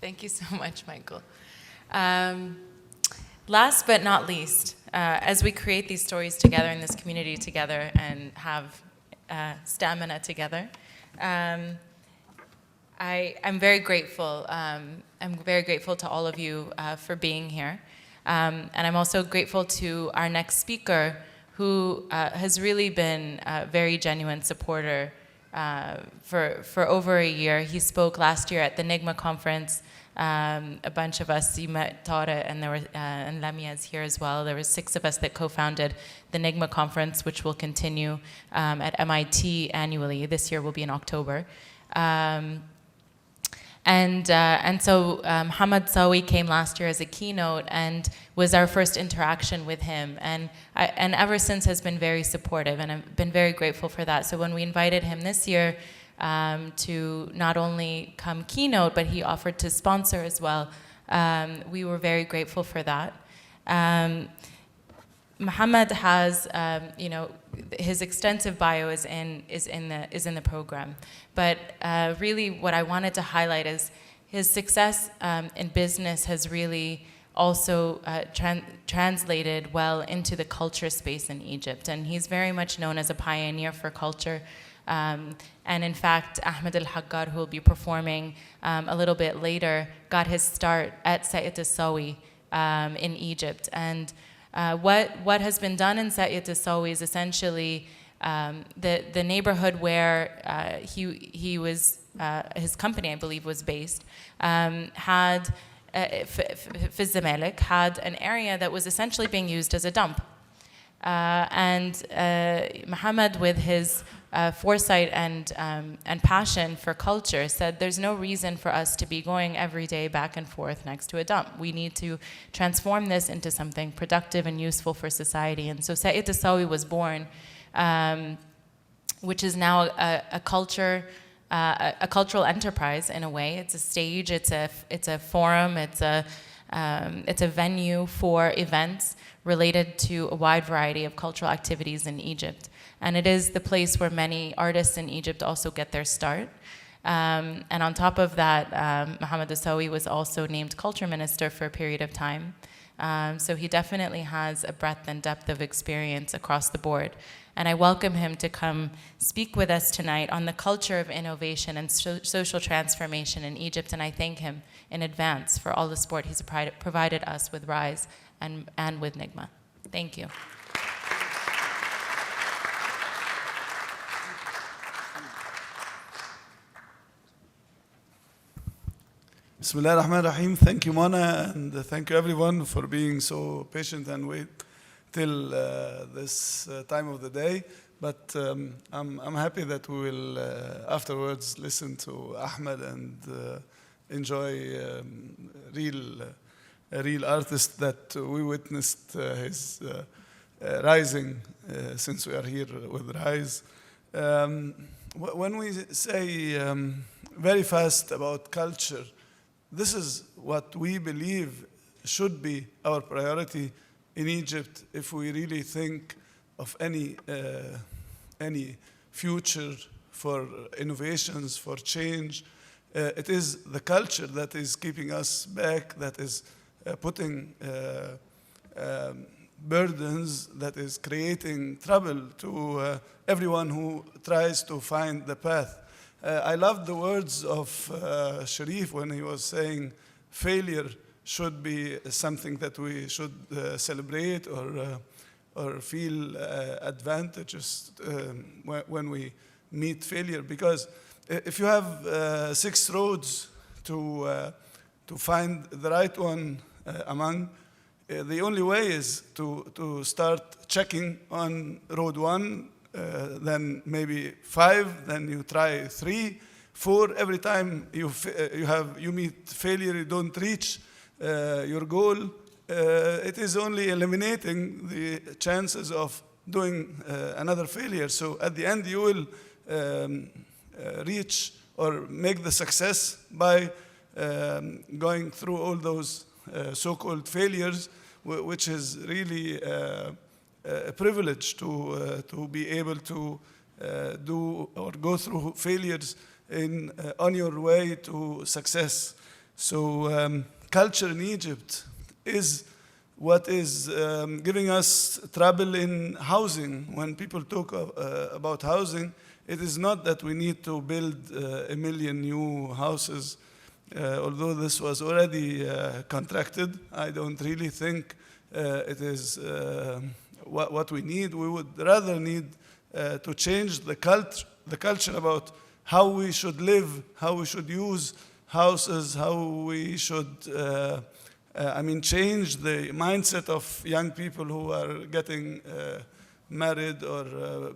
Thank you so much, Michael. Last but not least, as we create these stories together in this community together and have stamina together, I'm very grateful. I'm very grateful to all of you for being here. And I'm also grateful to our next speaker, who has really been a very genuine supporter for over a year. He spoke last year at the NIGMA conference. A bunch of us, you met Tara, and there were and Lamia is here as well. There were 6 of us that co-founded the NIGMA conference, which will continue at MIT annually. This year will be in October. And so Mohamed El-Sawy came last year as a keynote and was our first interaction with him. And ever since has been very supportive, and I've been very grateful for that. So when we invited him this year to not only come keynote, but he offered to sponsor as well, we were very grateful for that. Mohamed has, his extensive bio is in the program, but really what I wanted to highlight is his success in business has really also translated well into the culture space in Egypt, and he's very much known as a pioneer for culture. And in fact, Ahmed El-Haggar, who will be performing a little bit later, got his start at El-Sawy in Egypt. And what has been done in El-Sawy is essentially the neighborhood where he was, his company, I believe, was based, had Zamalek had an area that was essentially being used as a dump. And Mohamed, with his foresight and passion for culture, said there's no reason for us to be going every day back and forth next to a dump. We need to transform this into something productive and useful for society. And so El-Sawy was born, which is now a cultural enterprise in a way. It's a stage, it's a forum, it's a venue for events related to a wide variety of cultural activities in Egypt. And it is the place where many artists in Egypt also get their start. And on top of that, Mohamed El-Sawy was also named culture minister for a period of time. So he definitely has a breadth and depth of experience across the board. And I welcome him to come speak with us tonight on the culture of innovation and social transformation in Egypt. And I thank him in advance for all the support he's provided us with RISE and with NIGMA. Thank you. Bismillah ar-Rahman ar-Rahim. Thank you, Mona, and thank you everyone for being so patient and wait till this time of the day. But I'm happy that we will afterwards listen to Ahmed and enjoy a real artist that we witnessed his rising since we are here with RISE. When we say very fast about culture, this is what we believe should be our priority in Egypt if we really think of any future for innovations, for change. It is the culture that is keeping us back, that is putting burdens, that is creating trouble to everyone who tries to find the path. I love the words of Sharif when he was saying failure should be something that we should celebrate or feel advantageous when we meet failure. Because if you have 6 roads to find the right one among, the only way is to start checking on road 1, then maybe 5, then you try 3, 4. Every time you meet failure, you don't reach your goal. It is only eliminating the chances of doing another failure. So at the end, you will reach or make the success by going through all those so-called failures, which is really a privilege to be able to do or go through failures on your way to success. So culture in Egypt is what is giving us trouble in housing. When people talk about housing, it is not that we need to build 1 million new houses, although this was already contracted. I don't really think it is what we need. We would rather need to change the culture about how we should live, how we should use houses, how we should change the mindset of young people who are getting married or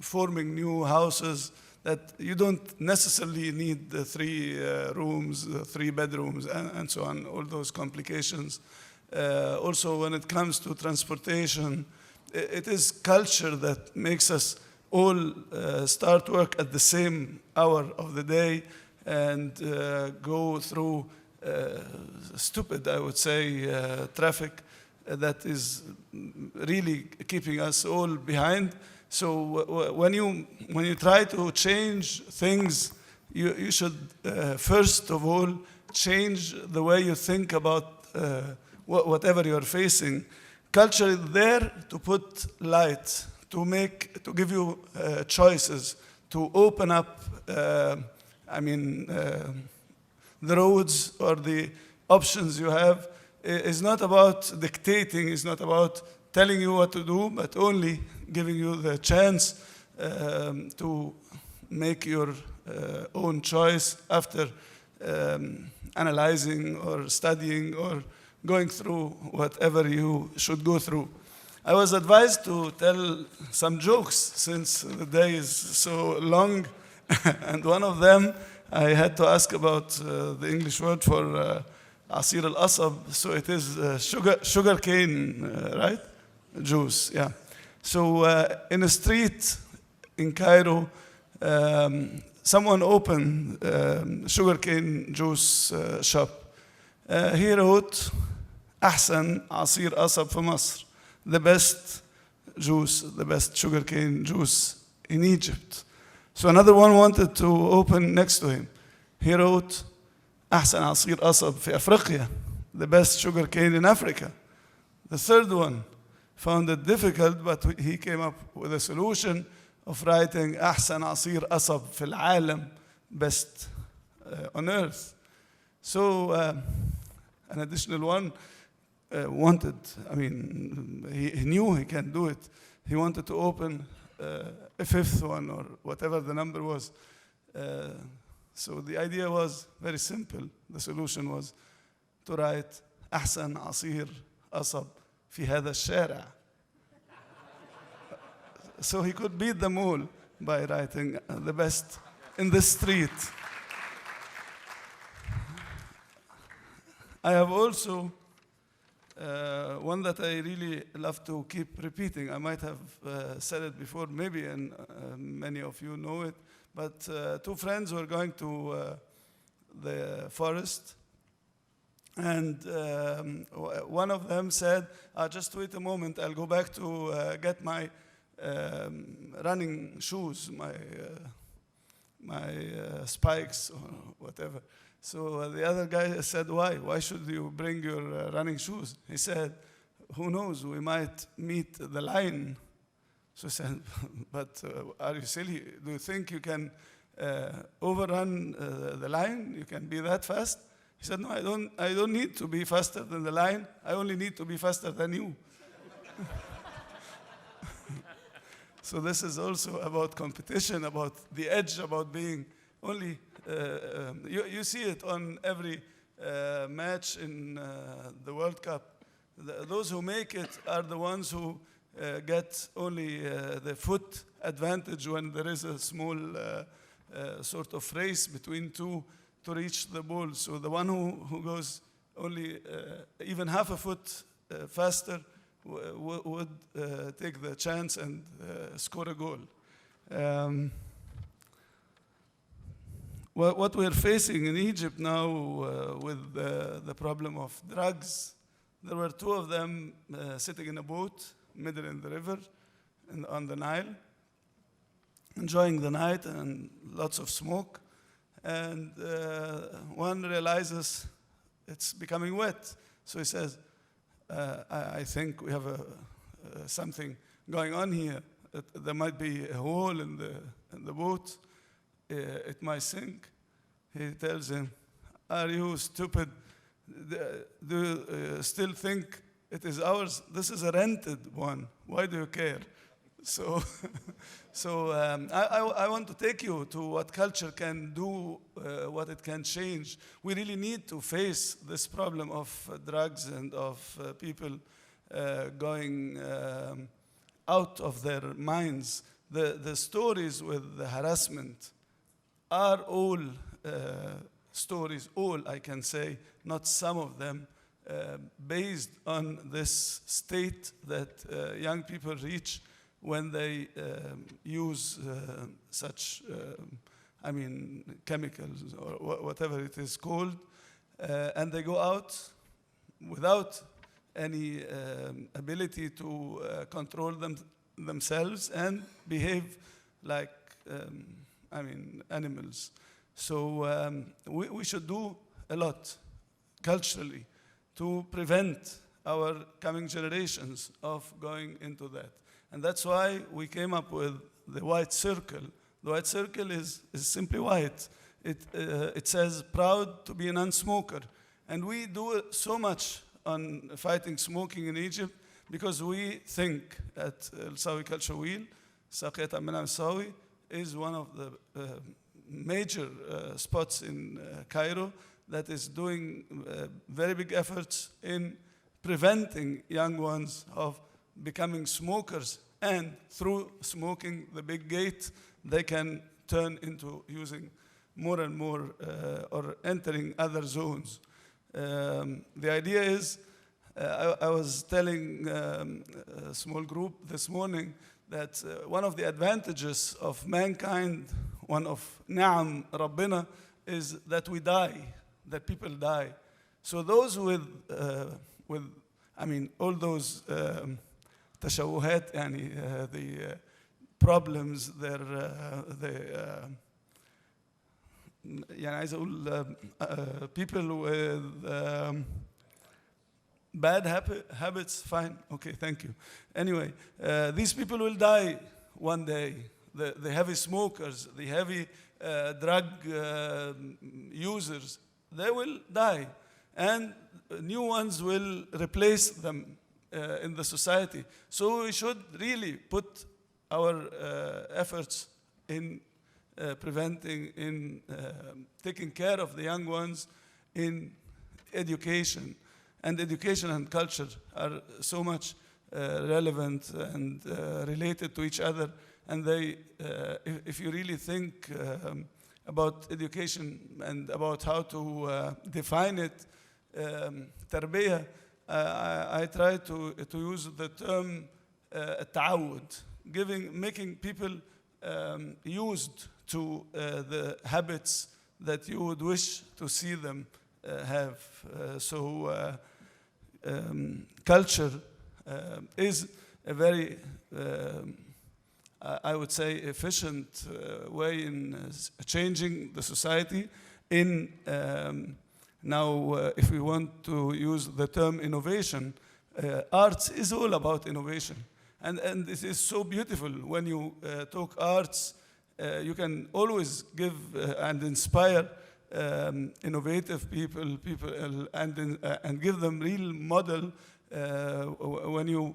forming new houses, that you don't necessarily need the 3 rooms, 3 bedrooms, and so on, all those complications. Also, when it comes to transportation, it is culture that makes us all start work at the same hour of the day and go through stupid, I would say, traffic that is really keeping us all behind. So when you try to change things, you should first of all change the way you think about whatever you're facing. Culture is there to put light, to give you choices, to open up the roads or the options you have. Is not about dictating, it's not about telling you what to do, but only giving you the chance to make your own choice after analyzing or studying or going through whatever you should go through. I was advised to tell some jokes since the day is so long, and one of them I had to ask about the English word for asir al-asab, so it is sugar cane, right? Juice, yeah. So in a street in Cairo, someone opened sugarcane juice shop. He wrote, أحسن عصير قصب في مصر, the best juice, the best sugarcane juice in Egypt. So another one wanted to open next to him. He wrote, أحسن عصير قصب في أفريقيا, the best sugarcane in Africa. The third one found it difficult, but he came up with a solution of writing أحسن عصير قصب في العالم, best on earth. So an additional one wanted, he knew he can do it. He wanted to open a fifth one or whatever the number was. So the idea was very simple. The solution was to write أحسن عصير قصب في هذا الشارع. So he could beat them all by writing the best in the street. I have also one that I really love to keep repeating. I might have said it before, maybe, and many of you know it. But 2 friends were going to the forest, and one of them said, just wait a moment, I'll go back to get my running shoes, my spikes or whatever. So the other guy said, why? Why should you bring your running shoes? He said, who knows, we might meet the lion. So he said, but are you silly? Do you think you can overrun the lion? You can be that fast? He said, no, I don't need to be faster than the lion. I only need to be faster than you. So this is also about competition, about the edge, about being only, you see it on every match in the World Cup. Those who make it are the ones who get only the foot advantage when there is a small sort of race between two to reach the ball. So the one who goes only even half a foot faster would take the chance and score a goal. What we're facing in Egypt now with the problem of drugs, there were 2 of them sitting in a boat, middle in the river, on the Nile, enjoying the night and lots of smoke. and one realizes it's becoming wet. So he says, I think we have something going on here. There might be a hole in the boat. It might sink. He tells him, are you stupid? Do you still think it is ours? This is a rented one. Why do you care? So, I want to take you to what culture can do, what it can change. We really need to face this problem of drugs and of people going out of their minds. The stories with the harassment are all stories, all I can say, not some of them, based on this state that young people reach when they use such, chemicals or whatever it is called, and they go out without any ability to control themselves and behave like, animals. So we should do a lot culturally to prevent our coming generations of going into that. And that's why we came up with the white circle. The white circle is simply white. It says, proud to be a non-smoker. And we do so much on fighting smoking in Egypt because we think at El-Sawy Culture Wheel, Saqiyat Amina El-Sawy is one of the major spots in Cairo that is doing very big efforts in preventing young ones of becoming smokers, and through smoking the big gate, they can turn into using more and more or entering other zones. The idea is, I was telling a small group this morning that one of the advantages of mankind, one of Na'am Rabbina, is that we die, that people die. So those with all those تشوهات the problems, عايز أقول people with bad habits, fine, okay, thank you. Anyway, these people will die one day. The heavy smokers, the heavy drug users, they will die. And new ones will replace them in the society. So we should really put our efforts in preventing, in taking care of the young ones, in education. And education and culture are so much relevant and related to each other. And they, if you really think about education and about how to define it, tarbiyah, I try to use the term ta'awud, making people used to the habits that you would wish to see them have. Culture is a very, I would say, efficient way in changing the society. Now, if we want to use the term innovation, arts is all about innovation. And it is so beautiful when you talk arts, you can always give and inspire innovative people and give them real model. When you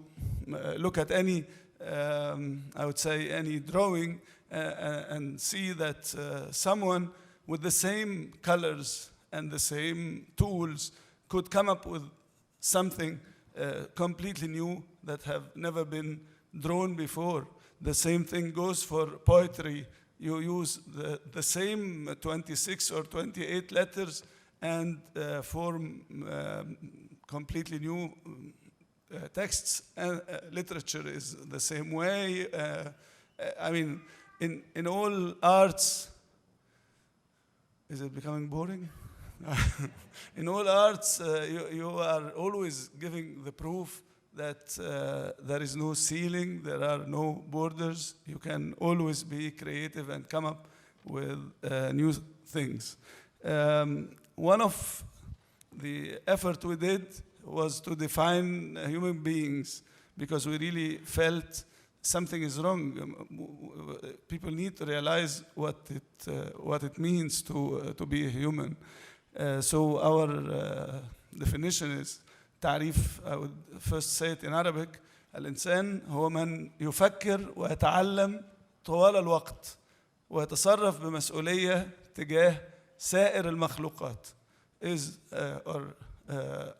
look at any, I would say, any drawing and see that someone with the same colors and the same tools could come up with something completely new that have never been drawn before. The same thing goes for poetry. You use the same 26 or 28 letters and form completely new texts. And literature is the same way. In all arts, is it becoming boring? In all arts, you are always giving the proof that there is no ceiling, there are no borders. You can always be creative and come up with new things. One of the effort we did was to define human beings, because we really felt something is wrong. People need to realize what it means to be a human. So our definition is تعريف, I would first say it in Arabic. الإنسان هو من يفكر ويتعلم طوال الوقت ويتصرف بمسؤولية تجاه سائر المخلوقات.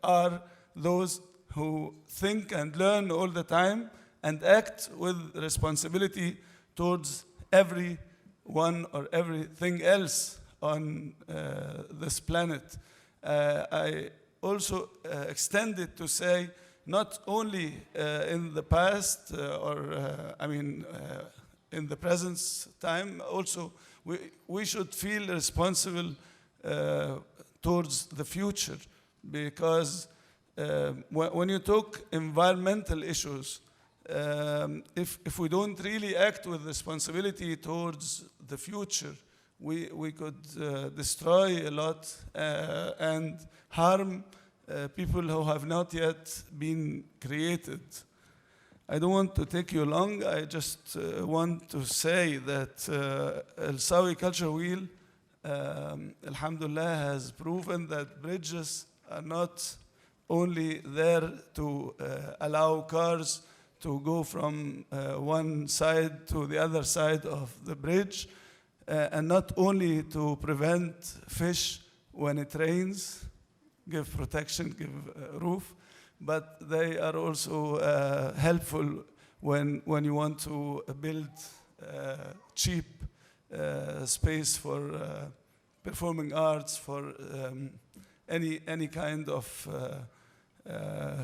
Are those who think and learn all the time and act with responsibility towards everyone or everything else on this planet. I also extend it to say not only in the past in the present time, also we should feel responsible towards the future, because when you talk environmental issues, if we don't really act with responsibility towards the future, we could destroy a lot and harm people who have not yet been created. I don't want to take you long. I just want to say that El-Sawy culture wheel, alhamdulillah, has proven that bridges are not only there to allow cars to go from one side to the other side of the bridge, and not only to prevent fish when it rains, give protection, give roof, but they are also helpful when you want to build cheap space for performing arts, for any kind of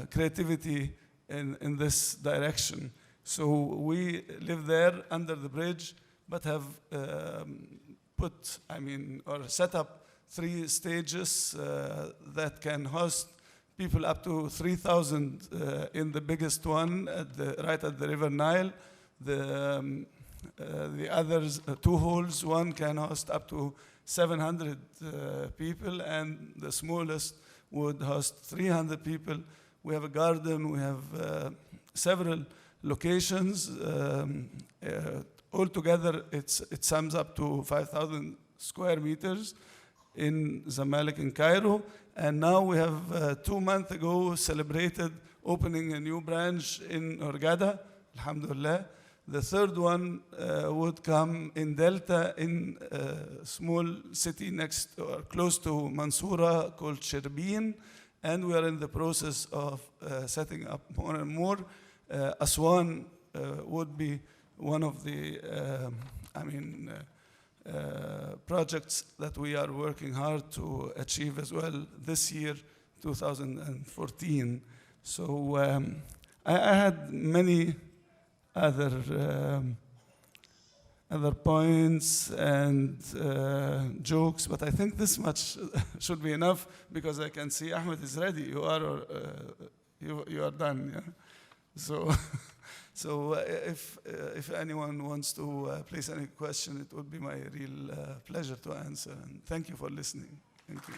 creativity in this direction. So we live there under the bridge, but have set up 3 stages that can host people up to 3,000 in the biggest one, right at the River Nile. The others, 2 halls, one can host up to 700 people, and the smallest would host 300 people. We have a garden, we have several locations. Altogether, it sums up to 5,000 square meters in Zamalek in Cairo. And now we have 2 months ago celebrated opening a new branch in Hurghada, alhamdulillah. The 3rd one would come in Delta, in a small city next or close to Mansoura called Sherbin. And we are in the process of setting up more and more. Aswan would be one of the projects that we are working hard to achieve as well this year, 2014. So I had many other points and jokes, but I think this much should be enough, because I can see Ahmed is ready. You are done. Yeah? So if anyone wants to place any question, it would be my real pleasure to answer. And thank you for listening. Thank you.